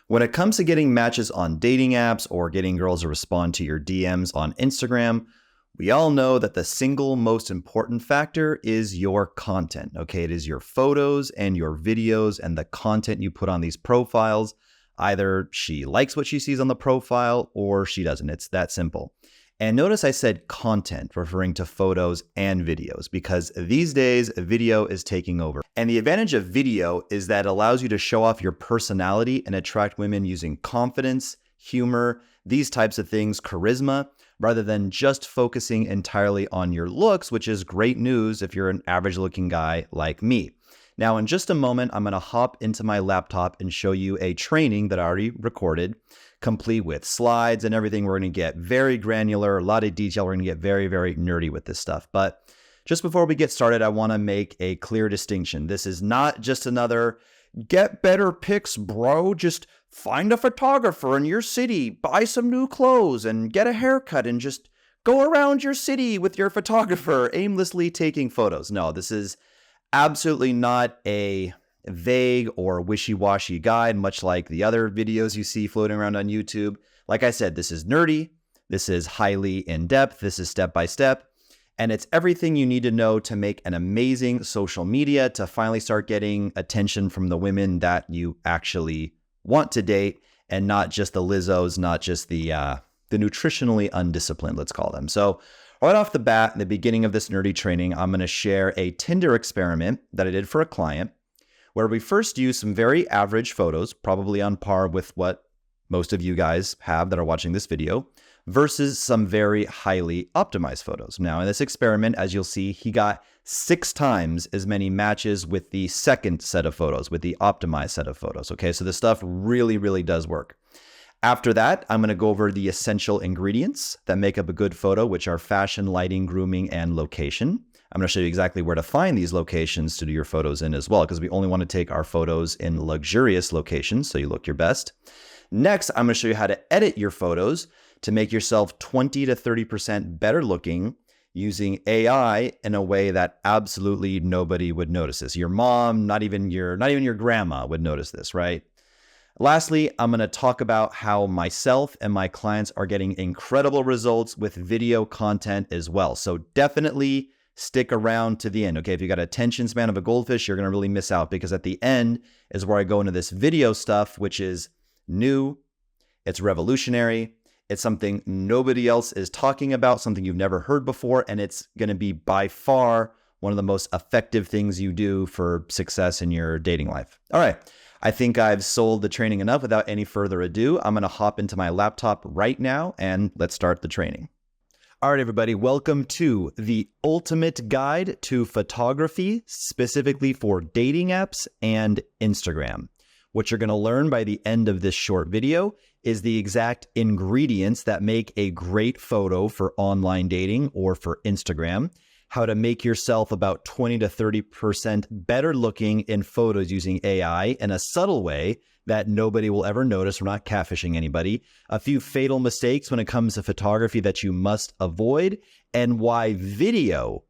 When it comes to getting matches on dating apps or getting girls to respond to your DMs on Instagram, we all know that the single most important factor is your content. Okay, it is your photos and your videos and the content you put on these profiles. Either she likes what she sees on the profile or she doesn't. It's that simple. And notice I said content, referring to photos and videos, because these days video is taking over. And the advantage of video is that it allows you to show off your personality and attract women using confidence, humor, these types of things, charisma, rather than just focusing entirely on your looks, which is great news if you're an average looking guy like me. Now, in just a moment, I'm going to hop into my laptop and show you a training that I already recorded, complete with slides and everything. We're going to get very granular, a lot of detail. We're going to get very, very nerdy with this stuff. But just before we get started, I want to make a clear distinction. This is not just another get better pics, bro. Just find a photographer in your city, buy some new clothes and get a haircut and just go around your city with your photographer aimlessly taking photos. No, this is absolutely not a vague or wishy-washy guide, much like the other videos you see floating around on YouTube. Like I said, this is nerdy, this is highly in-depth, this is step-by-step, and it's everything you need to know to make an amazing social media to finally start getting attention from the women that you actually want to date, and not just the Lizzos, not just the nutritionally undisciplined, let's call them. So right off the bat, in the beginning of this nerdy training, I'm going to share a Tinder experiment that I did for a client, where we first used some very average photos, probably on par with what most of you guys have that are watching this video, versus some very highly optimized photos. Now, in this experiment, as you'll see, he got 6 times as many matches with the second set of photos, with the optimized set of photos. Okay, so this stuff really, really does work. After that, I'm going to go over the essential ingredients that make up a good photo, which are fashion, lighting, grooming, and location. I'm going to show you exactly where to find these locations to do your photos in as well, because we only want to take our photos in luxurious locations, so you look your best. Next, I'm going to show you how to edit your photos to make yourself 20 to 30% better looking using AI in a way that absolutely nobody would notice this. Your mom, not even your grandma would notice this, right? Lastly, I'm going to talk about how myself and my clients are getting incredible results with video content as well. So definitely stick around to the end. Okay, if you got attention span of a goldfish, you're going to really miss out, because at the end is where I go into this video stuff, which is new, it's revolutionary, it's something nobody else is talking about, something you've never heard before, and it's going to be by far one of the most effective things you do for success in your dating life. All right. I think I've sold the training enough. Without any further ado, I'm going to hop into my laptop right now and let's start the training. All right, everybody, welcome to the ultimate guide to photography, specifically for dating apps and Instagram. What you're going to learn by the end of this short video is the exact ingredients that make a great photo for online dating or for Instagram, how to make yourself about 20 to 30% better looking in photos using AI in a subtle way that nobody will ever notice. We're not catfishing anybody. A few fatal mistakes when it comes to photography that you must avoid, and why video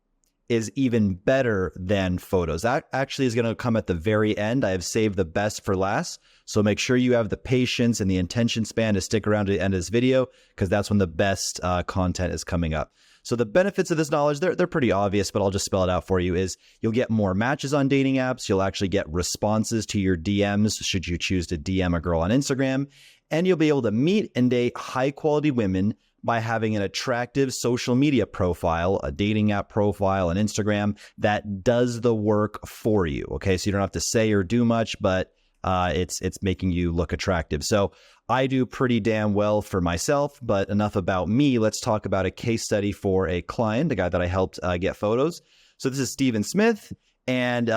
is even better than photos. That actually is going to come at the very end. I have saved the best for last. So make sure you have the patience and the attention span to stick around to the end of this video, because that's when the best content is coming up. So the benefits of this knowledge, they're pretty obvious, but I'll just spell it out for you, is you'll get more matches on dating apps. You'll actually get responses to your DMs should you choose to DM a girl on Instagram. And you'll be able to meet and date high quality women by having an attractive social media profile, a dating app profile on Instagram that does the work for you. Okay, so you don't have to say or do much, but it's making you look attractive. So I do pretty damn well for myself, but enough about me. Let's talk about a case study for a client, the guy that I helped get photos. So this is Steven Smith, and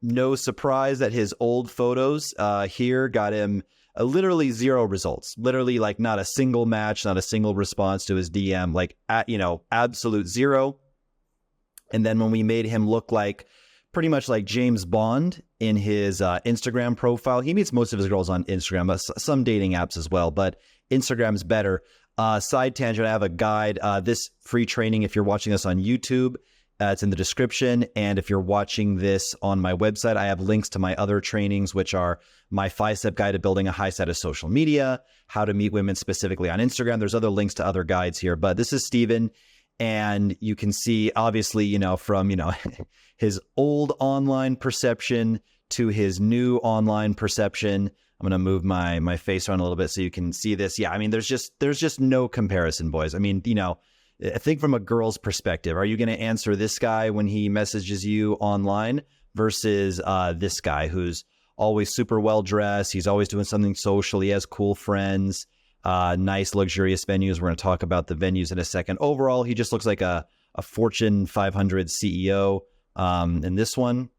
no surprise that his old photos here got him literally 0 results, literally like not a single match, not a single response to his DM, like absolute 0. And then when we made him look like pretty much like James Bond in his Instagram profile. He meets most of his girls on Instagram, but some dating apps as well, but Instagram's better. Side tangent, I have a guide. This free training, if you're watching this on YouTube, It's in the description. And if you're watching this on my website, I have links to my other trainings, which are my 5-step guide to building a high side of social media, how to meet women specifically on Instagram. There's other links to other guides here, but this is Steven. And you can see, obviously, from, his old online perception to his new online perception. I'm going to move my face around a little bit so you can see this. Yeah, I mean, there's just no comparison, boys. I mean, I think from a girl's perspective, are you going to answer this guy when he messages you online versus this guy who's always super well dressed? He's always doing something social. He has cool friends, nice luxurious venues. We're going to talk about the venues in a second. Overall, he just looks like a Fortune 500 CEO in this one.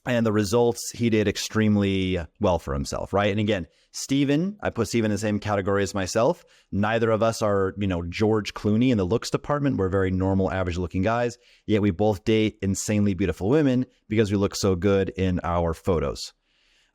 And the results, he did extremely well for himself, right? And again, Steven, I put Steven in the same category as myself. Neither of us are, George Clooney in the looks department. We're very normal, average looking guys. Yet we both date insanely beautiful women because we look so good in our photos.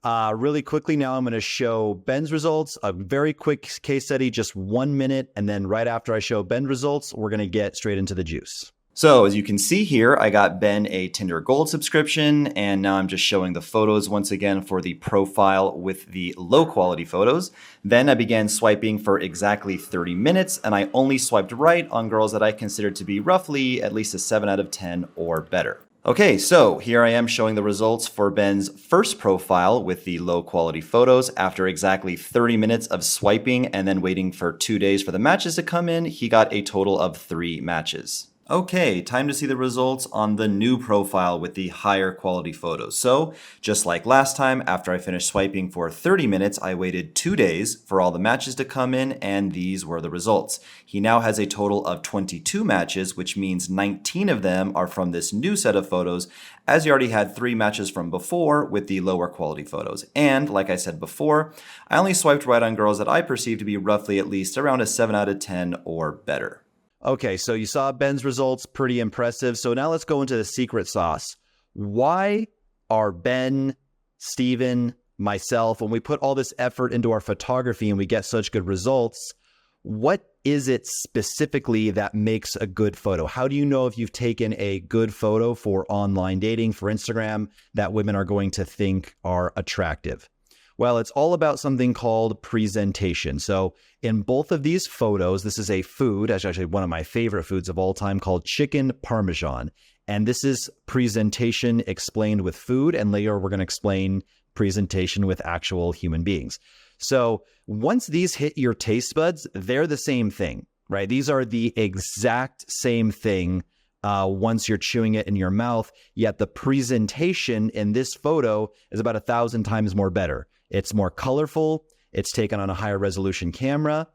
Really quickly now, I'm going to show Ben's results. A very quick case study, just 1 minute. And then right after I show Ben results, we're going to get straight into the juice. So as you can see here, I got Ben a Tinder Gold subscription, and now I'm just showing the photos once again for the profile with the low quality photos. Then I began swiping for exactly 30 minutes, and I only swiped right on girls that I considered to be roughly at least a 7 out of 10 or better. Okay, so here I am showing the results for Ben's first profile with the low quality photos. After exactly 30 minutes of swiping and then waiting for 2 days for the matches to come in, he got a total of 3 matches. Okay, time to see the results on the new profile with the higher quality photos. So, just like last time, after I finished swiping for 30 minutes, I waited 2 days for all the matches to come in, and these were the results. He now has a total of 22 matches, which means 19 of them are from this new set of photos, as he already had 3 matches from before with the lower quality photos. And, like I said before, I only swiped right on girls that I perceived to be roughly at least around a 7 out of 10 or better. Okay, so you saw Ben's results, pretty impressive. So now let's go into the secret sauce. Why are Ben, Steven, myself, when we put all this effort into our photography and we get such good results, what is it specifically that makes a good photo? How do you know if you've taken a good photo for online dating, for Instagram, that women are going to think are attractive? Well, it's all about something called presentation. So in both of these photos, this is a food, actually one of my favorite foods of all time, called chicken parmesan. And this is presentation explained with food. And later we're going to explain presentation with actual human beings. So once these hit your taste buds, they're the same thing, right? These are the exact same thing once you're chewing it in your mouth, yet the presentation in this photo is about 1,000 times more better. It's more colorful. It's taken on a higher resolution camera.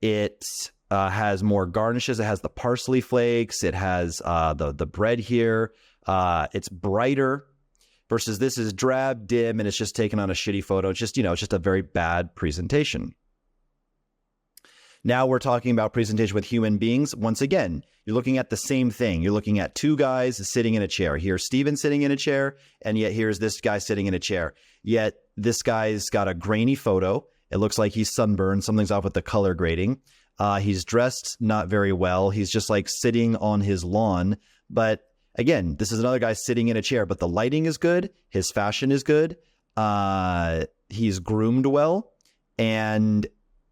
It has more garnishes. It has the parsley flakes. It has the bread here. It's brighter versus this is drab, dim, and it's just taken on a shitty photo. It's just, it's just a very bad presentation. Now we're talking about presentation with human beings. Once again, you're looking at the same thing. You're looking at 2 guys sitting in a chair. Here's Steven sitting in a chair, and yet here's this guy sitting in a chair. Yet this guy's got a grainy photo. It looks like he's sunburned. Something's off with the color grading. He's dressed not very well. He's just like sitting on his lawn. But again, this is another guy sitting in a chair, but the lighting is good. His fashion is good. He's groomed well. And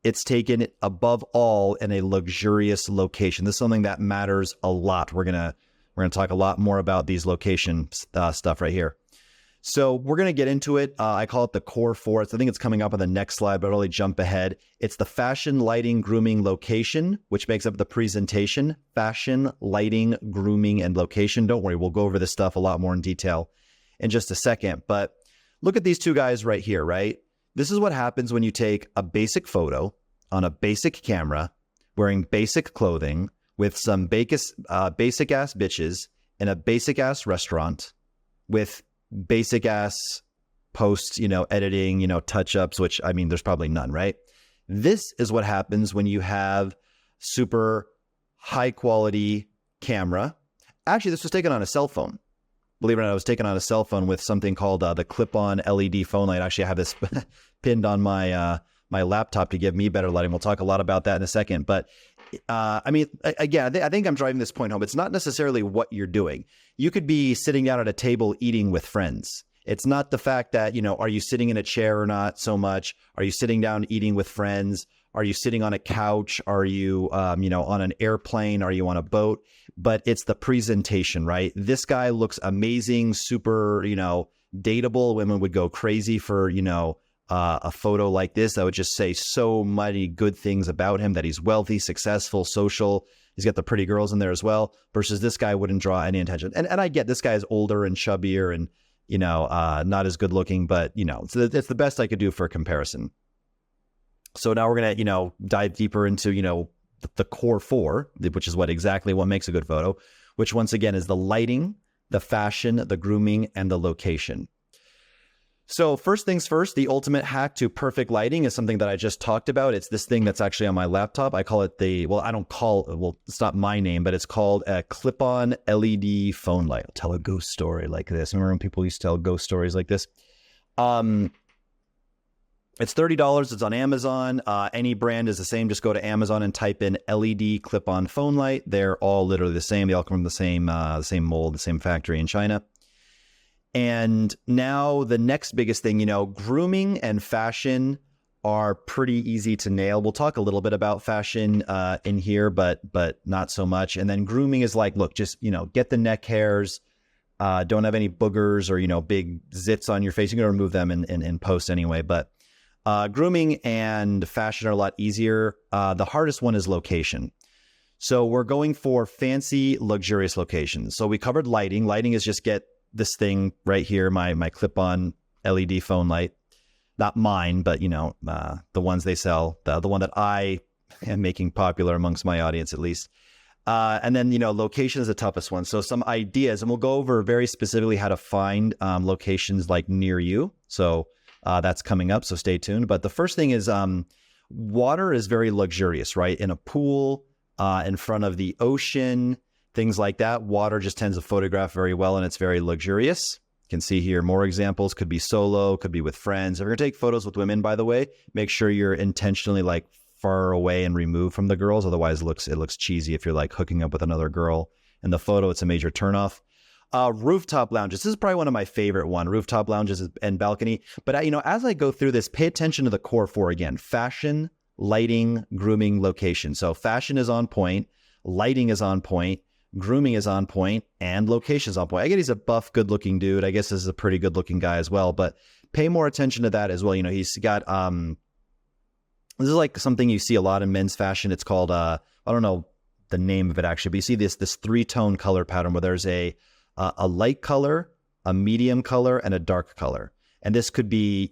it's taken above all in a luxurious location. This is something that matters a lot. We're gonna talk a lot more about these location stuff right here. So we're gonna get into it. I call it the core 4. I think it's coming up on the next slide, but I'll really jump ahead. It's the fashion, lighting, grooming, location, which makes up the presentation. Fashion, lighting, grooming, and location. Don't worry, we'll go over this stuff a lot more in detail in just a second. But look at these 2 guys right here, right? This is what happens when you take a basic photo on a basic camera, wearing basic clothing, with some basic ass bitches in a basic ass restaurant, with basic ass post, editing, touch ups, which I mean, there's probably none, right? This is what happens when you have super high quality camera. Actually, this was taken on a cell phone. Believe it or not, I was taken on a cell phone with something called the clip-on LED phone light. Actually, I have this pinned on my laptop to give me better lighting. We'll talk a lot about that in a second. But I mean, again, I think I'm driving this point home. It's not necessarily what you're doing. You could be sitting down at a table eating with friends. It's not the fact that, are you sitting in a chair or not so much? Are you sitting down eating with friends? Are you sitting on a couch? Are you, on an airplane? Are you on a boat? But it's the presentation, right? This guy looks amazing, super, dateable. Women would go crazy for, a photo like this that would just say so many good things about him, that he's wealthy, successful, social. He's got the pretty girls in there as well, versus this guy wouldn't draw any attention. And I get this guy is older and chubbier and, not as good looking, but, so it's the best I could do for a comparison. So now we're going to, dive deeper into, the core four, which is exactly what makes a good photo, which once again is the lighting, the fashion, the grooming, and the location. So first things first, the ultimate hack to perfect lighting is something that I just talked about. It's this thing that's actually on my laptop. I call it it's not my name, but it's called a clip-on LED phone light. I'll tell a ghost story like this. Remember when people used to tell ghost stories like this? It's $30. It's on Amazon. Any brand is the same. Just go to Amazon and type in LED clip-on phone light. They're all literally the same. They all come from the same mold, the same factory in China. And now the next biggest thing, grooming and fashion are pretty easy to nail. We'll talk a little bit about fashion in here, but not so much. And then grooming is like, look, just, get the neck hairs, don't have any boogers or, big zits on your face. You're going to remove them in post anyway. But grooming and fashion are a lot easier. The hardest one is location. So we're going for fancy, luxurious locations. So we covered lighting. Lighting is just get this thing right here, my clip-on LED phone light, not mine, but the ones they sell, the one that I am making popular amongst my audience at least. And then location is the toughest one. So some ideas, and we'll go over very specifically how to find locations like near you. So that's coming up, so stay tuned. But the first thing is water is very luxurious, right? In a pool, in front of the ocean, things like that. Water just tends to photograph very well, and it's very luxurious. You can see here more examples. Could be solo, could be with friends. If you're going to take photos with women, by the way, make sure you're intentionally far away and removed from the girls. Otherwise, it looks cheesy if you're hooking up with another girl in the photo. It's a major turnoff. Rooftop lounges. This is probably one of my favorite rooftop lounges and balcony. But as I go through this, pay attention to the core four again: fashion, lighting, grooming, location. So fashion is on point, lighting is on point, grooming is on point, and location is on point. I get he's a buff, good-looking dude. I guess this is a pretty good-looking guy as well, but pay more attention to that as well. He's got this is something you see a lot in men's fashion. It's called I don't know the name of it actually, but you see this three-tone color pattern where there's a light color, a medium color, and a dark color. And this could be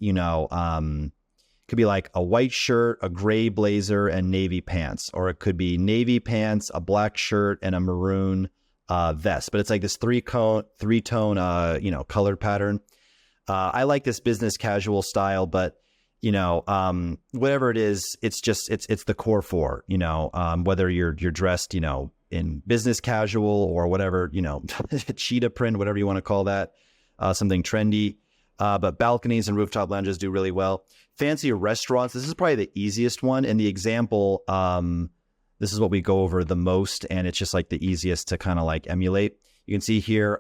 could be like a white shirt, a gray blazer, and navy pants. Or it could be navy pants, a black shirt, and a maroon vest. But it's like this three-tone colored pattern. I like this business casual style, but whatever it is, it's the core four. Whether you're dressed, in business casual or whatever, cheetah print, whatever you want to call that, something trendy. But balconies and rooftop lounges do really well. Fancy restaurants, this is probably the easiest one. And the example, this is what we go over the most, and it's just the easiest to kind of emulate. You can see here,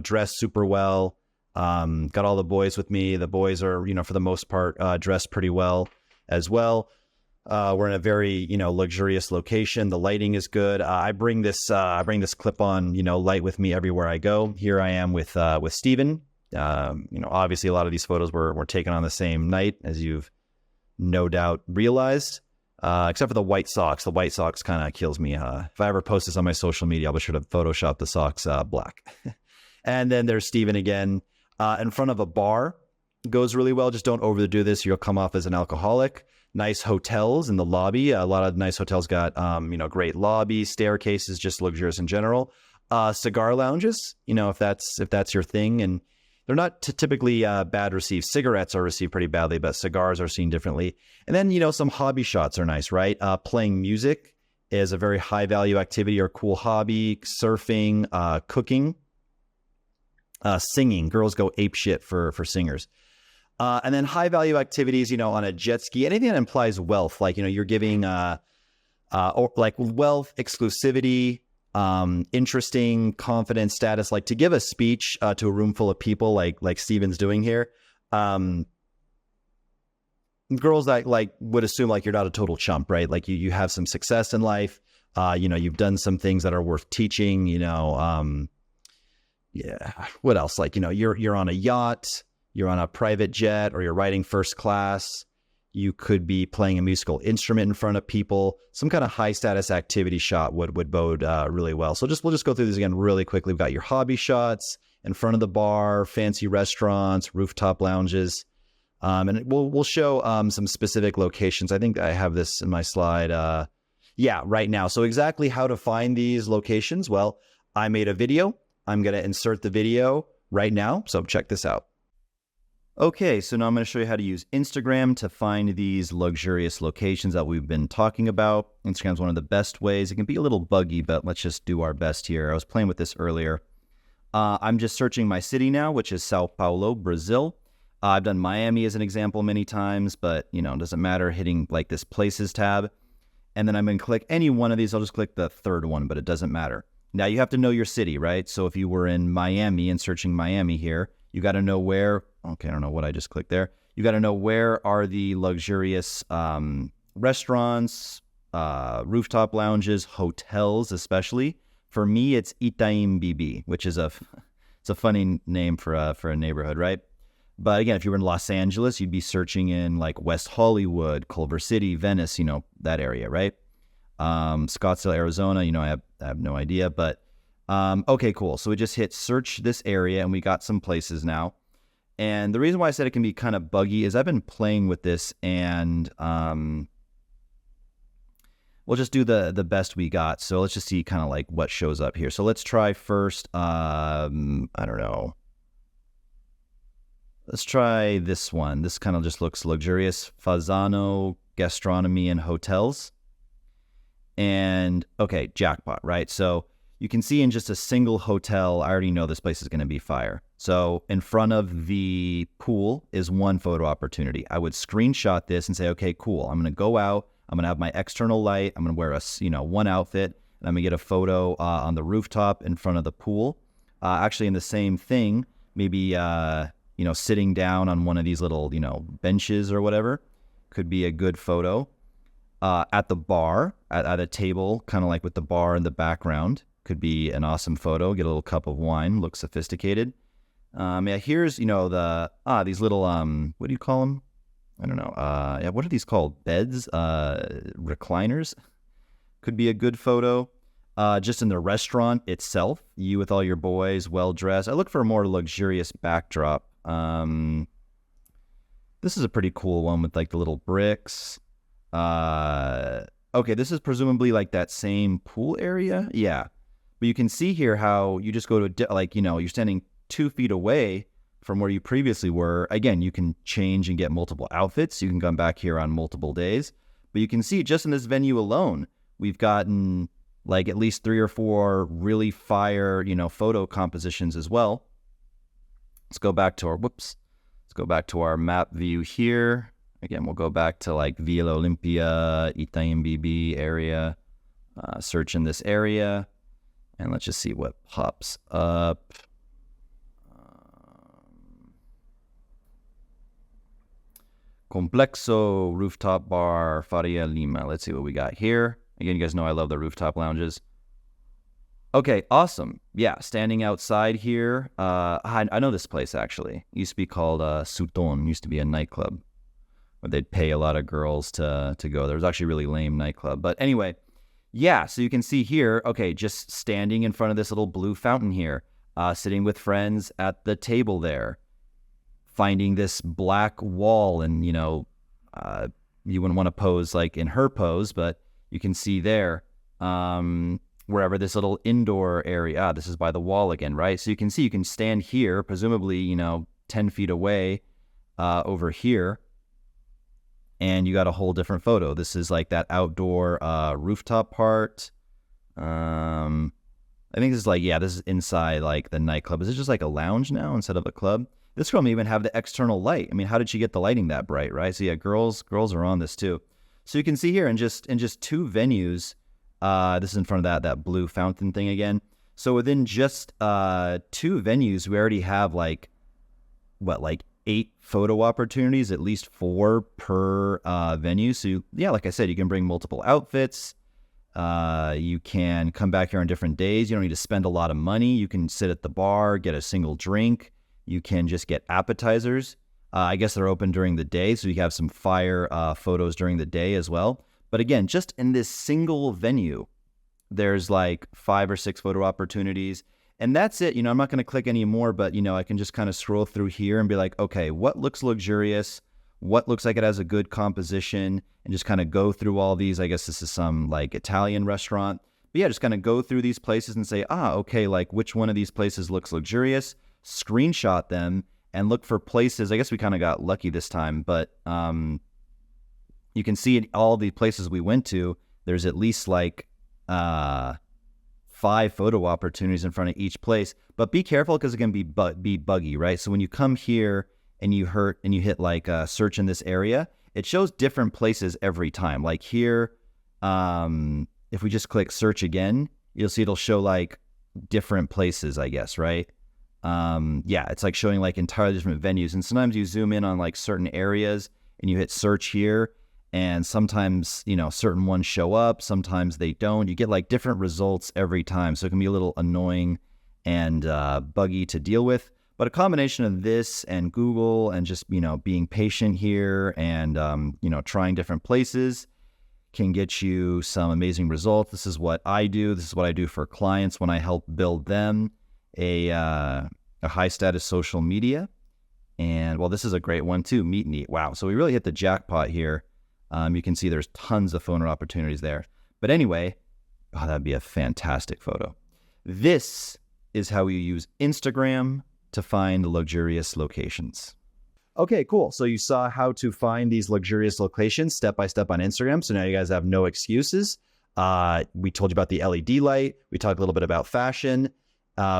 dressed super well. Got all the boys with me. The boys are, for the most part, dressed pretty well as well. We're in a very, luxurious location. The lighting is good. I bring this clip-on, light with me everywhere I go. Here I am with Steven. Obviously a lot of these photos were taken on the same night, as you've no doubt realized, except for the white socks. The white socks kind of kills me. If I ever post this on my social media, I'll be sure to Photoshop the socks black. And then there's Steven again, in front of a bar. Goes really well. Just don't overdo this. You'll come off as an alcoholic. Nice hotels in the lobby. A lot of nice hotels got, great lobby, staircases, just luxurious in general. Cigar lounges, if that's your thing. And they're not typically bad received. Cigarettes are received pretty badly, but cigars are seen differently. And then, some hobby shots are nice, right? Playing music is a very high value activity or cool hobby. Surfing, cooking, singing. Girls go ape shit for singers. And then high value activities, on a jet ski, anything that implies wealth, you're giving or like wealth, exclusivity, interesting, confident status. Like to give a speech to a room full of people, like Steven's doing here. Girls that like would assume like you're not a total chump, right? Like you have some success in life. You've done some things that are worth teaching. Yeah. What else? Like you're on a yacht, you're on a private jet, or you're riding first class. You could be playing a musical instrument in front of people. Some kind of high status activity shot would bode really well. So we'll just go through these again really quickly. We've got your hobby shots in front of the bar, fancy restaurants, rooftop lounges, and we'll show some specific locations. I think I have this in my slide. Right now. So exactly how to find these locations? Well, I made a video. I'm going to insert the video right now. So check this out. Okay, so now I'm going to show you how to use Instagram to find these luxurious locations that we've been talking about. Instagram's one of the best ways. It can be a little buggy, but let's just do our best here. I was playing with this earlier. I'm just searching my city now, which is Sao Paulo, Brazil. I've done Miami as an example many times, but it doesn't matter, hitting like this Places tab. And then I'm going to click any one of these. I'll just click the third one, but it doesn't matter. Now you have to know your city, right? So if you were in Miami and searching Miami here, you got to know where. Okay, I don't know what I just clicked there. You got to know where are the luxurious restaurants, rooftop lounges, hotels, especially. For me, it's Itaim Bibi, which is it's a funny name for a neighborhood, right? But again, if you were in Los Angeles, you'd be searching in like West Hollywood, Culver City, Venice, that area, right? Scottsdale, Arizona, I have no idea, but okay, cool. So we just hit search this area and we got some places now. And the reason why I said it can be kind of buggy is I've been playing with this, and we'll just do the best we got. So let's just see kind of like what shows up here. So let's try first, I don't know. Let's try this one. This kind of just looks luxurious. Fasano Gastronomy and Hotels. And okay, jackpot, right? So you can see in just a single hotel, I already know this place is going to be fire. So in front of the pool is one photo opportunity. I would screenshot this and say, okay, cool. I'm going to go out. I'm going to have my external light. I'm going to wear one outfit, and I'm going to get a photo on the rooftop in front of the pool. Actually, in the same thing, maybe sitting down on one of these little benches or whatever could be a good photo. At the bar, at a table, kind of like with the bar in the background, could be an awesome photo. Get a little cup of wine, look sophisticated. Here's these little what do you call them? I don't know. What are these called? Beds, recliners. Could be a good photo. Just in the restaurant itself, you with all your boys, well dressed. I look for a more luxurious backdrop. This is a pretty cool one with like the little bricks. Okay, this is presumably like that same pool area. Yeah. But you can see here how you just go to, you're standing 2 feet away from where you previously were. Again, you can change and get multiple outfits. You can come back here on multiple days. But you can see just in this venue alone, we've gotten like at least 3 or 4 really fire, photo compositions as well. Let's go back to our map view here. Again, we'll go back to like Villa Olympia, Itaim Bibi area, search in this area, and let's just see what pops up. Complexo Rooftop Bar, Faria Lima. Let's see what we got here. Again, you guys know I love the rooftop lounges. Okay, awesome. Yeah, standing outside here. I know this place actually. It used to be called Suton. Used to be a nightclub where they'd pay a lot of girls to go. There was actually a really lame nightclub. But anyway, yeah, so you can see here, okay, just standing in front of this little blue fountain here, sitting with friends at the table there, finding this black wall, and, you wouldn't want to pose like in her pose, but you can see there, wherever this little indoor area, this is by the wall again, right? So you can see, you can stand here, presumably, 10 feet away over here, and you got a whole different photo. This is like that outdoor rooftop part. I think this is like, yeah, this is inside like the nightclub. Is it just like a lounge now instead of a club? This girl may even have the external light. I mean, how did she get the lighting that bright, right? So yeah, girls are on this too. So you can see here in just 2 venues, this is in front of that blue fountain thing again. So within just 2 venues, we already have like 8 photo opportunities, at least 4 per venue. So like I said, you can bring multiple outfits. You can come back here on different days. You don't need to spend a lot of money. You can sit at the bar, get a single drink. You can just get appetizers. I guess they're open during the day, so you have some fire photos during the day as well. But again, just in this single venue, there's like 5 or 6 photo opportunities. And that's it. I'm not going to click any more, but, I can just kind of scroll through here and be like, okay, what looks luxurious? What looks like it has a good composition? And just kind of go through all these. I guess this is some like Italian restaurant. But yeah, just kind of go through these places and say, okay, like which one of these places looks luxurious? Screenshot them and look for places. I guess we kind of got lucky this time, but you can see in all the places we went to, there's at least like 5 photo opportunities in front of each place. But be careful because it can be buggy, right? So when you come here and you hit like search in this area, it shows different places every time. Like here, if we just click search again, you'll see it'll show like different places, I guess, right? It's like showing like entirely different venues. And sometimes you zoom in on like certain areas and you hit search here. And sometimes, certain ones show up, sometimes they don't. You get like different results every time. So it can be a little annoying and buggy to deal with. But a combination of this and Google and just, being patient here and, trying different places can get you some amazing results. This is what I do. This is what I do for clients when I help build them a high status social media. And well, this is a great one too, Meet and Eat. Wow. So we really hit the jackpot here. You can see there's tons of photo opportunities there. But anyway, that'd be a fantastic photo. This is how you use Instagram to find luxurious locations. Okay, cool. So you saw how to find these luxurious locations step by step on Instagram. So now you guys have no excuses. We told you about the LED light. We talked a little bit about fashion.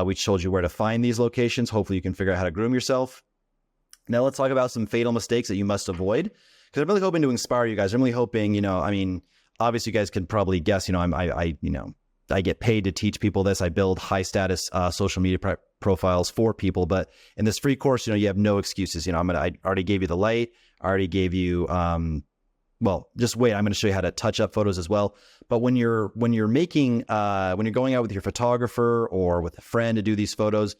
We told you where to find these locations. Hopefully you can figure out how to groom yourself. Now let's talk about some fatal mistakes that you must avoid. Because I'm really hoping to inspire you guys. I'm really hoping, obviously you guys can probably guess, I get paid to teach people this. I build high status social media profiles for people. But in this free course, you have no excuses. I already gave you the light. I already gave you, just wait. I'm going to show you how to touch up photos as well. But when you're making, when you're going out with your photographer or with a friend to do these photos,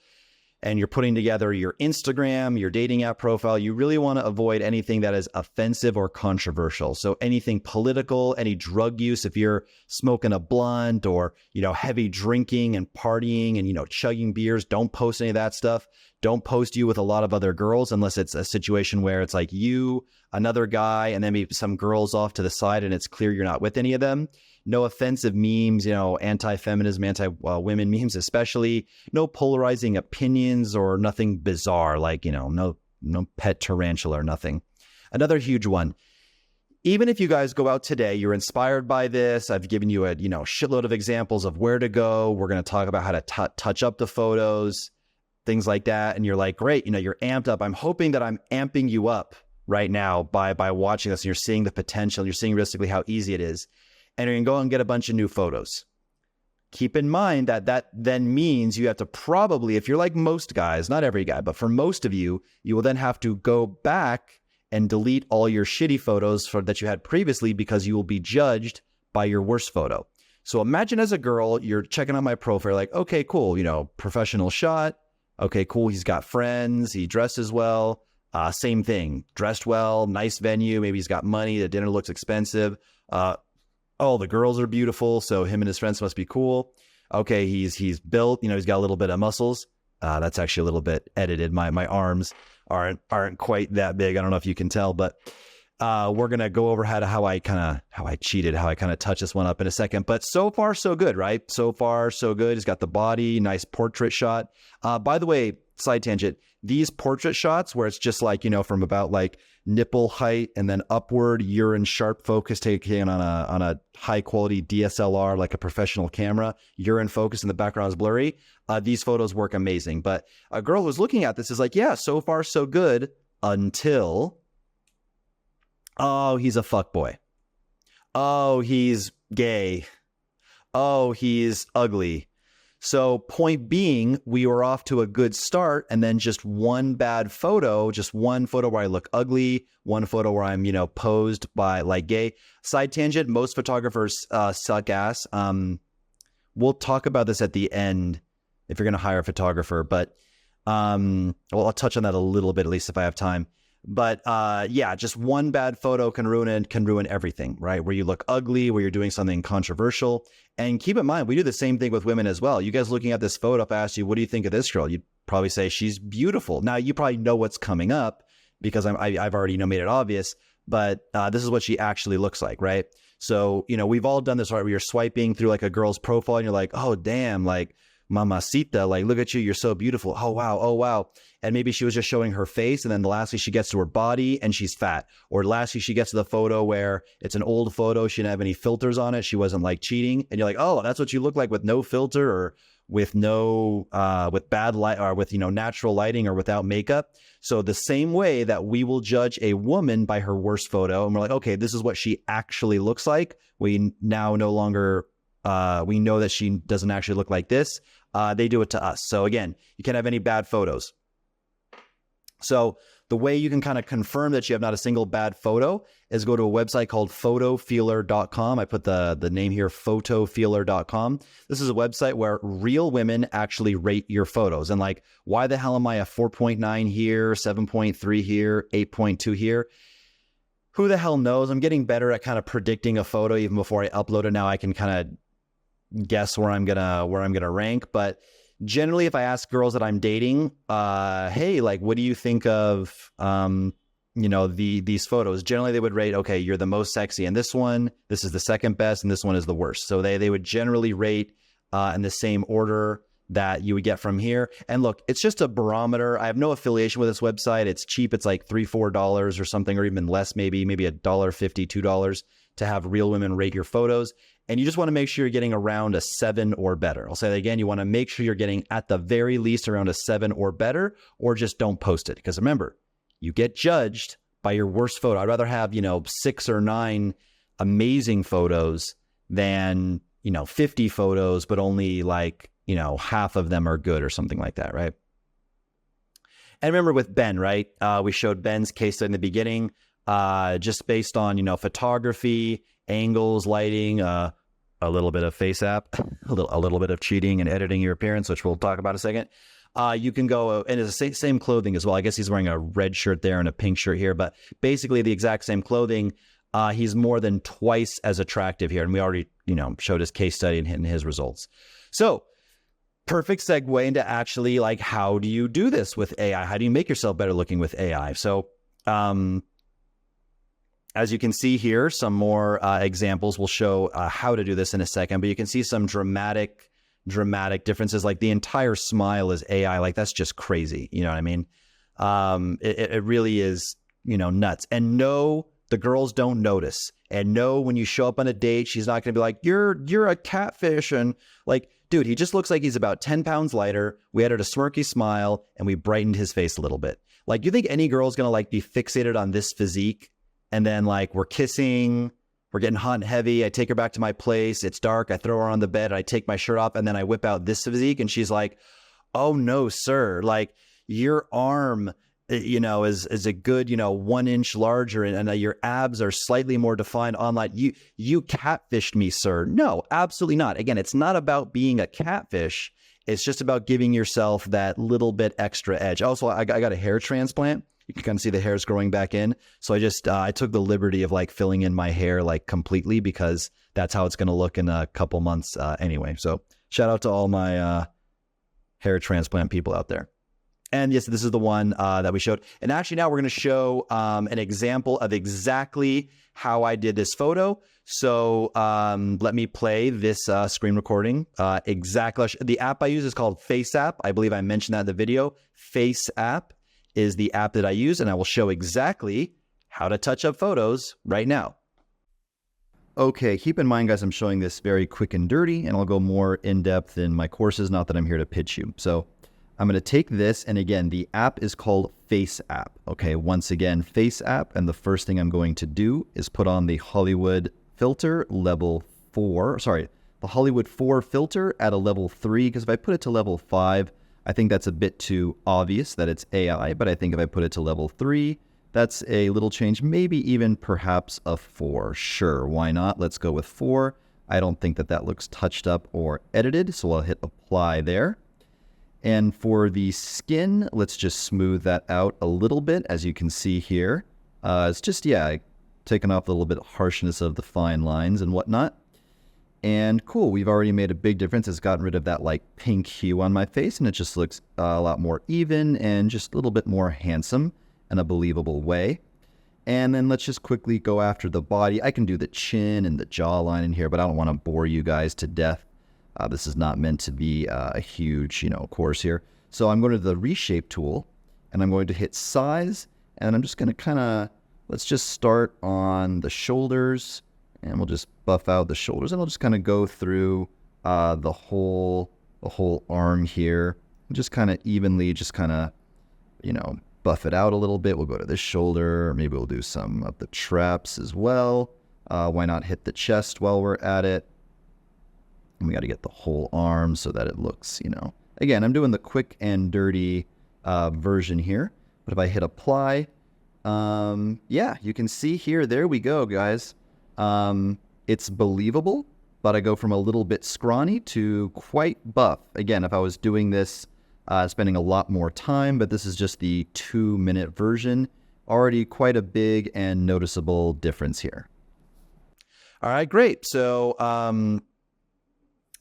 and you're putting together your Instagram, your dating app profile, you really want to avoid anything that is offensive or controversial. So anything political, any drug use, if you're smoking a blunt or, heavy drinking and partying and, chugging beers, don't post any of that stuff. Don't post you with a lot of other girls unless it's a situation where it's like you, another guy, and then maybe some girls off to the side and it's clear you're not with any of them. No offensive memes, anti-feminism, anti-women memes especially. No polarizing opinions or nothing bizarre like, no pet tarantula or nothing. Another huge one. Even if you guys go out today, you're inspired by this. I've given you a, shitload of examples of where to go. We're going to talk about how to touch up the photos, things like that. And you're like, great, you're amped up. I'm hoping that I'm amping you up right now by watching this and you're seeing the potential. You're seeing realistically how easy it is. And you're going to go and get a bunch of new photos. Keep in mind that then means you have to probably, if you're like most guys, not every guy, but for most of you, you will then have to go back and delete all your shitty photos that you had previously because you will be judged by your worst photo. So imagine as a girl, you're checking out my profile, like, okay, cool, professional shot. Okay, cool, he's got friends, he dresses well. Same thing, dressed well, nice venue, maybe he's got money, the dinner looks expensive. Oh, the girls are beautiful, so him and his friends must be cool. Okay, he's built, he's got a little bit of muscles. That's actually a little bit edited. My arms aren't quite that big. I don't know if you can tell, but we're gonna go over how I cheated, how I kind of touch this one up in a second. But so far so good, right? So far so good. He's got the body, nice portrait shot. By the way, side tangent, these portrait shots where it's just like, from about like nipple height and then upward, you're in sharp focus, taken on a high quality DSLR, like a professional camera, you're in focus and the background is blurry. These photos work amazing. But a girl who's looking at this is like, yeah, so far so good until, oh, he's a fuckboy. Oh, he's gay. Oh, he's ugly. So point being, we were off to a good start, and then just one bad photo, just one photo where I look ugly, one photo where I'm, posed by like gay. Side tangent, most photographers suck ass. We'll talk about this at the end if you're going to hire a photographer, but I'll touch on that a little bit, at least if I have time. But yeah, just one bad photo can ruin everything, right? Where you look ugly, where you're doing something controversial. And keep in mind, we do the same thing with women as well. You guys looking at this photo, if I asked you, what do you think of this girl? You'd probably say she's beautiful. Now, you probably know what's coming up because I've already made it obvious, but this is what she actually looks like, right? So, we've all done this, right? Where you're swiping through like a girl's profile and you're like, oh, damn, like, mamacita, like, look at you, you're so beautiful. Oh, wow. Oh, wow. And maybe she was just showing her face, and then lastly, she gets to her body and she's fat. Or lastly, she gets to the photo where it's an old photo. She didn't have any filters on it. She wasn't like cheating. And you're like, oh, that's what you look like with no filter or with with bad light or with, natural lighting or without makeup. So the same way that we will judge a woman by her worst photo, and we're like, okay, this is what she actually looks like. We now no longer we know that she doesn't actually look like this. They do it to us. So again, you can't have any bad photos. So the way you can kind of confirm that you have not a single bad photo is go to a website called photofeeler.com. I put the name here, photofeeler.com. This is a website where real women actually rate your photos. And like, why the hell am I a 4.9 here, 7.3 here, 8.2 here? Who the hell knows? I'm getting better at kind of predicting a photo even before I upload it. Now I can kind of guess where I'm gonna rank. But generally, if I ask girls that I'm dating, hey, like, what do you think of these photos? Generally, they would rate, okay, you're the most sexy in this one, this is the second best, and this one is the worst. So they would generally rate in the same order that you would get from here. And look, it's just a barometer. I have no affiliation with this website. It's cheap. It's like $3-4 or something, or even less, maybe $1.50, $2 to have real women rate your photos. And you just want to make sure you're getting around a 7 or better. I'll say that again. You want to make sure you're getting at the very least around a 7 or better, or just don't post it. Because remember, you get judged by your worst photo. I'd rather have, 6 or 9 amazing photos than, 50 photos, but only like, half of them are good or something like that, right? And remember with Ben, right? We showed Ben's case study in the beginning, just based on, photography, angles, lighting, a little bit of face app, a little bit of cheating and editing your appearance, which we'll talk about in a second. You can go, and it's the same clothing as well. I guess he's wearing a red shirt there and a pink shirt here, but basically the exact same clothing. He's more than twice as attractive here. And we already, showed his case study and his results. So perfect segue into actually like, how do you do this with AI? How do you make yourself better looking with AI? So, as you can see here, some more examples. We'll show how to do this in a second, but you can see some dramatic differences. Like the entire smile is AI. Like that's just crazy. You know what I mean? It really is, nuts. And no, the girls don't notice. And no, when you show up on a date, she's not going to be like, you're a catfish. And like, dude, he just looks like he's about 10 pounds lighter. We added a smirky smile and we brightened his face a little bit. Like, you think any girl's going to like be fixated on this physique? And then like we're kissing, we're getting hot and heavy. I take her back to my place. It's dark. I throw her on the bed. I take my shirt off and then I whip out this physique. And she's like, oh no, sir. Like your arm, is a good, 1 inch larger and your abs are slightly more defined online. You catfished me, sir. No, absolutely not. Again, it's not about being a catfish. It's just about giving yourself that little bit extra edge. Also, I got a hair transplant. You can kind of see the hair's growing back in. So I took the liberty of like filling in my hair like completely because that's how it's going to look in a couple months anyway. So shout out to all my hair transplant people out there. And yes, this is the one that we showed. And actually now we're going to show an example of exactly how I did this photo. So let me play this screen recording. Exactly. The app I use is called Face App. I believe I mentioned that in the video. Face App is the app that I use, and I will show exactly how to touch up photos right now. Okay, keep in mind, guys, I'm showing this very quick and dirty, and I'll go more in depth in my courses, not that I'm here to pitch you. So I'm going to take this, and again, the app is called Face App. Okay, once again, Face App, and the first thing I'm going to do is put on the Hollywood filter level 4, sorry, the Hollywood 4 filter at a level 3, because if I put it to level 5, I think that's a bit too obvious that it's AI, but I think if I put it to level 3, that's a little change, maybe even perhaps a 4. Sure, why not? Let's go with 4. I don't think that that looks touched up or edited, so I'll hit apply there. And for the skin, let's just smooth that out a little bit, as you can see here. It's just, yeah, taking off a little bit of harshness of the fine lines and whatnot. And cool, we've already made a big difference. It's gotten rid of that like pink hue on my face, and it just looks a lot more even and just a little bit more handsome in a believable way. And then let's just quickly go after the body. I can do the chin and the jawline in here, but I don't want to bore you guys to death. This is not meant to be a huge, course here. So I'm going to the reshape tool, and I'm going to hit size, and I'm just going to kind of, let's just start on the shoulders, and we'll just buff out the shoulders, and I'll just kind of go through the whole arm here, and just kind of evenly, just kind of, buff it out a little bit. We'll go to this shoulder, or maybe we'll do some of the traps as well. Why not hit the chest while we're at it? And we got to get the whole arm so that it looks, again, I'm doing the quick and dirty version here. But if I hit apply, yeah, you can see here, there we go, guys. It's believable, but I go from a little bit scrawny to quite buff. Again, if I was doing this, spending a lot more time, but this is just the 2-minute version. Already quite a big and noticeable difference here. All right, great. So,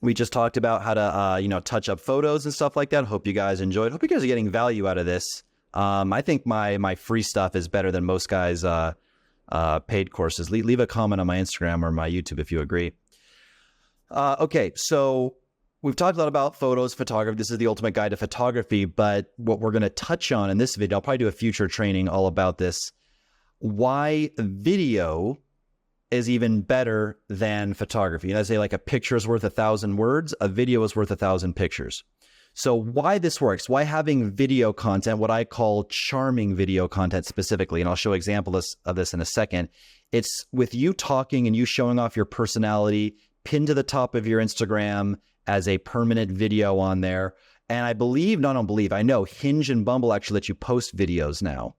we just talked about how to, touch up photos and stuff like that. Hope you guys enjoyed. Hope you guys are getting value out of this. I think my free stuff is better than most guys' paid courses. Leave a comment on my Instagram or my YouTube if you agree. Okay, so we've talked a lot about photos, photography. This is the ultimate guide to photography. But what we're going to touch on in this video, I'll probably do a future training all about this, why video is even better than photography. And I say like a picture is worth 1,000 words, a video is worth 1,000 pictures. So why this works, why having video content, what I call charming video content specifically, and I'll show examples of this in a second. It's with you talking and you showing off your personality, pinned to the top of your Instagram as a permanent video on there. And I know Hinge and Bumble actually let you post videos now.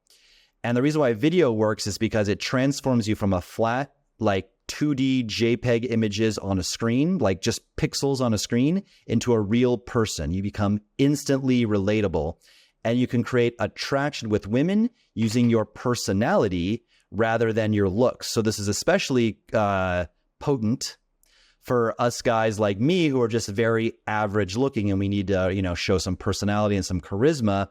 And the reason why video works is because it transforms you from a flat, like 2D JPEG images on a screen, like just pixels on a screen, into a real person. You become instantly relatable, and you can create attraction with women using your personality rather than your looks. So this is especially potent for us guys like me who are just very average looking, and we need to, show some personality and some charisma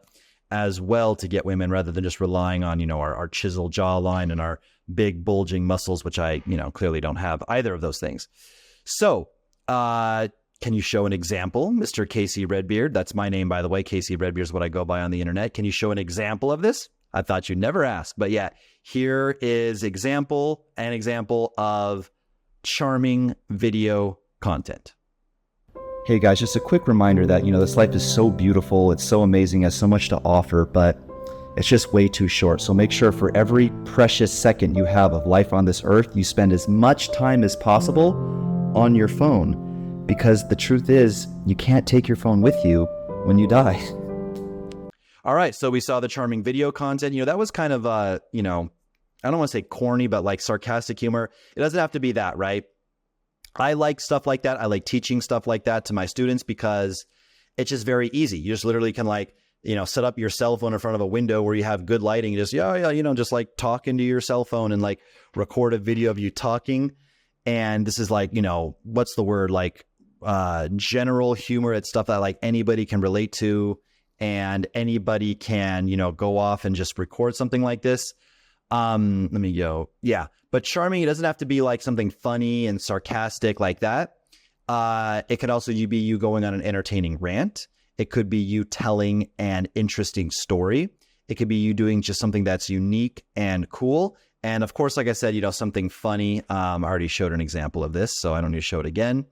as well to get women, rather than just relying on, our chiseled jawline and our big bulging muscles, which I, clearly don't have either of those things. So, can you show an example, Mr. Casey Redbeard? That's my name, by the way. Casey Redbeard is what I go by on the internet. Can you show an example of this? I thought you'd never ask, but yeah, here is an example of charming video content. Hey guys, just a quick reminder that, this life is so beautiful, it's so amazing, has so much to offer, but it's just way too short. So make sure for every precious second you have of life on this earth, you spend as much time as possible on your phone, because the truth is, you can't take your phone with you when you die. All right, so we saw the charming video content. That was kind of, I don't want to say corny, but like sarcastic humor. It doesn't have to be that, right? I like stuff like that. I like teaching stuff like that to my students because it's just very easy. You just literally can set up your cell phone in front of a window where you have good lighting. You just, just like talk into your cell phone and like record a video of you talking. And this is like, what's the word? Like general humor. It's stuff that like anybody can relate to, and anybody can, go off and just record something like this. Let me go. Yeah. But charming, it doesn't have to be like something funny and sarcastic like that. It could also be you going on an entertaining rant. It could be you telling an interesting story. It could be you doing just something that's unique and cool. And of course, like I said, something funny. I already showed an example of this, so I don't need to show it again.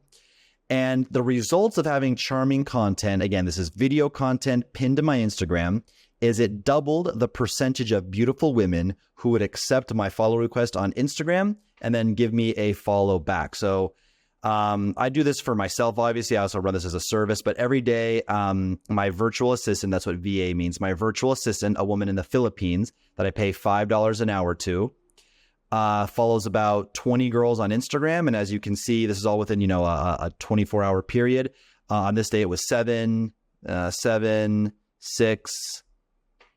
And the results of having charming content, again, this is video content pinned to my Instagram. is it doubled the percentage of beautiful women who would accept my follow request on Instagram and then give me a follow back. So I do this for myself, obviously. I also run this as a service, but every day, my virtual assistant, that's what VA means, my virtual assistant, a woman in the Philippines that I pay $5 an hour to, follows about 20 girls on Instagram. And as you can see, this is all within, a 24-hour period. On this day, it was 7, 6,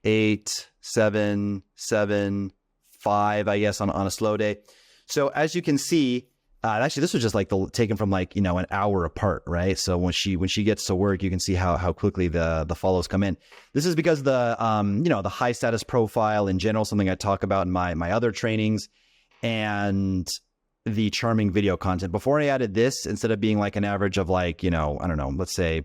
8, 7, 7, 5, I guess, on a slow day. So as you can see, actually, this was just like taken from an hour apart, right? So when she gets to work, you can see how quickly the follows come in. This is because the high status profile in general, something I talk about in my other trainings, and the charming video content. Before I added this, instead of being like an average of I don't know, let's say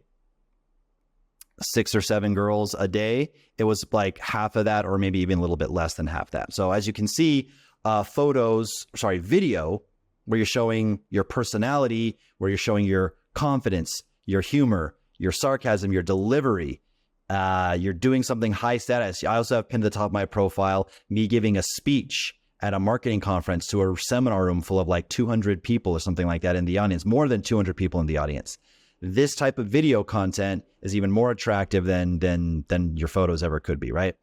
6 or 7 girls a day, it was like half of that, or maybe even a little bit less than half that. So as you can see, video, where you're showing your personality, where you're showing your confidence, your humor, your sarcasm, your delivery, you're doing something high status. I also have pinned at the top of my profile me giving a speech at a marketing conference to a seminar room full of like 200 people or something like that in the audience, more than 200 people in the audience. This type of video content is even more attractive than your photos ever could be, right?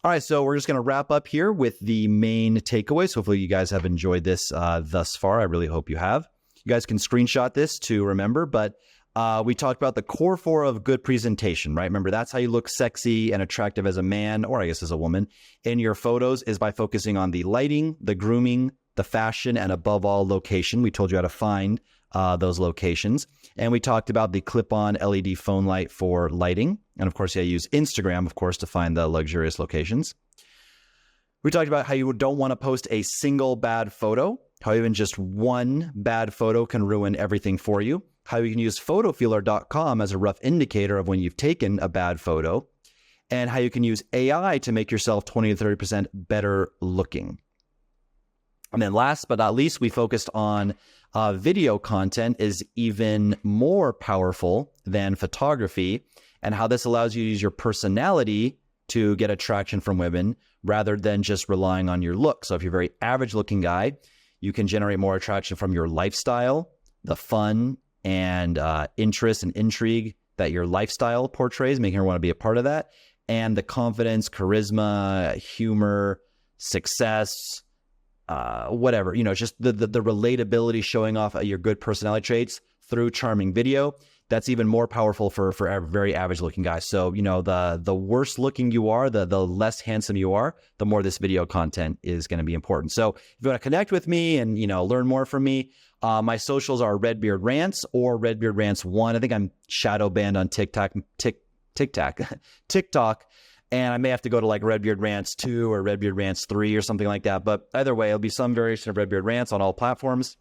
All right, so we're just going to wrap up here with the main takeaways. Hopefully you guys have enjoyed this thus far. I really hope you have. You guys can screenshot this to remember, but we talked about the core 4 of good presentation, right? Remember, that's how you look sexy and attractive as a man, or I guess as a woman, in your photos, is by focusing on the lighting, the grooming, the fashion, and above all, location. We told you how to find those locations. And we talked about the clip-on LED phone light for lighting. And of course, I use Instagram, of course, to find the luxurious locations. We talked about how you don't want to post a single bad photo, how even just one bad photo can ruin everything for you, how you can use photofeeler.com as a rough indicator of when you've taken a bad photo, and how you can use AI to make yourself 20 to 30% better looking. And then last but not least, we focused on video content is even more powerful than photography, and how this allows you to use your personality to get attraction from women rather than just relying on your look. So if you're a very average looking guy, you can generate more attraction from your lifestyle, the fun and interest and intrigue that your lifestyle portrays, making her want to be a part of that, and the confidence, charisma, humor, success, whatever, just the relatability showing off your good personality traits through charming video. That's even more powerful for very average looking guys. So, the worse looking you are, the less handsome you are, the more this video content is going to be important. So if you want to connect with me and, learn more from me, my socials are Redbeard Rants or Redbeard Rants 1. I think I'm shadow banned on TikTok, and I may have to go to like Redbeard Rants 2 or Redbeard Rants 3 or something like that. But either way, it'll be some variation of Redbeard Rants on all platforms.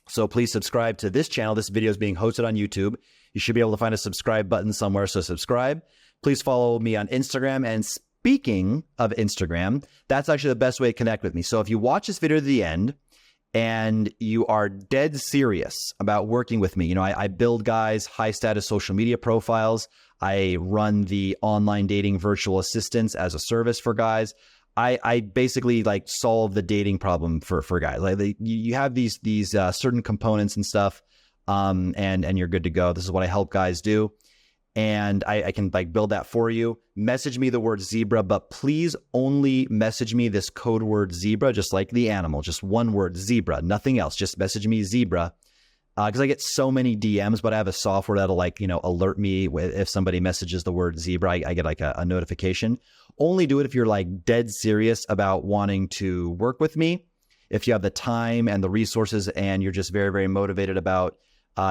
So please subscribe to this channel. This video is being hosted on YouTube. You should be able to find a subscribe button somewhere, so subscribe. Please follow me on Instagram. And speaking of Instagram, that's actually the best way to connect with me. So if you watch this video to the end and you are dead serious about working with me, I build guys high status social media profiles. I run the online dating virtual assistants as a service for guys. I basically like solve the dating problem for guys. Like you have these certain components and stuff, and you're good to go. This is what I help guys do, and I can like build that for you. Message me the word zebra, but please only message me this code word zebra, just like the animal, just one word, zebra, nothing else. Just message me zebra. Because I get so many DMs, but I have a software that'll alert me if somebody messages the word zebra. I get like a notification. Only do it if you're like dead serious about wanting to work with me. If you have the time and the resources and you're just very, very motivated about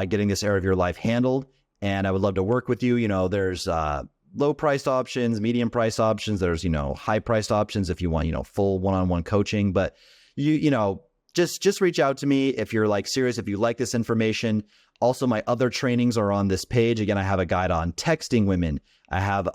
getting this area of your life handled. And I would love to work with you. There's low priced options, medium priced options. There's, high priced options if you want, full one-on-one coaching. But just reach out to me if you're like serious, if you like this information. Also, my other trainings are on this page. Again, I have a guide on texting women. I have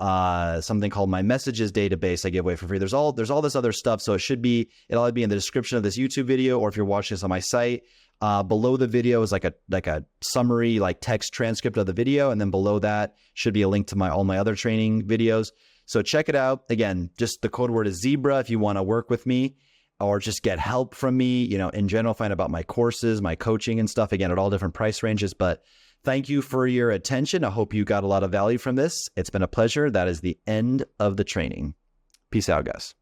something called my messages database I give away for free. There's all this other stuff. So it'll either be in the description of this YouTube video, or if you're watching this on my site, below the video is like a summary, like text transcript of the video. And then below that should be a link to all my other training videos. So check it out. Again, just the code word is Zebra if you want to work with me or just get help from me, in general, find out about my courses, my coaching and stuff, again, at all different price ranges. But thank you for your attention. I hope you got a lot of value from this. It's been a pleasure. That is the end of the training. Peace out, guys.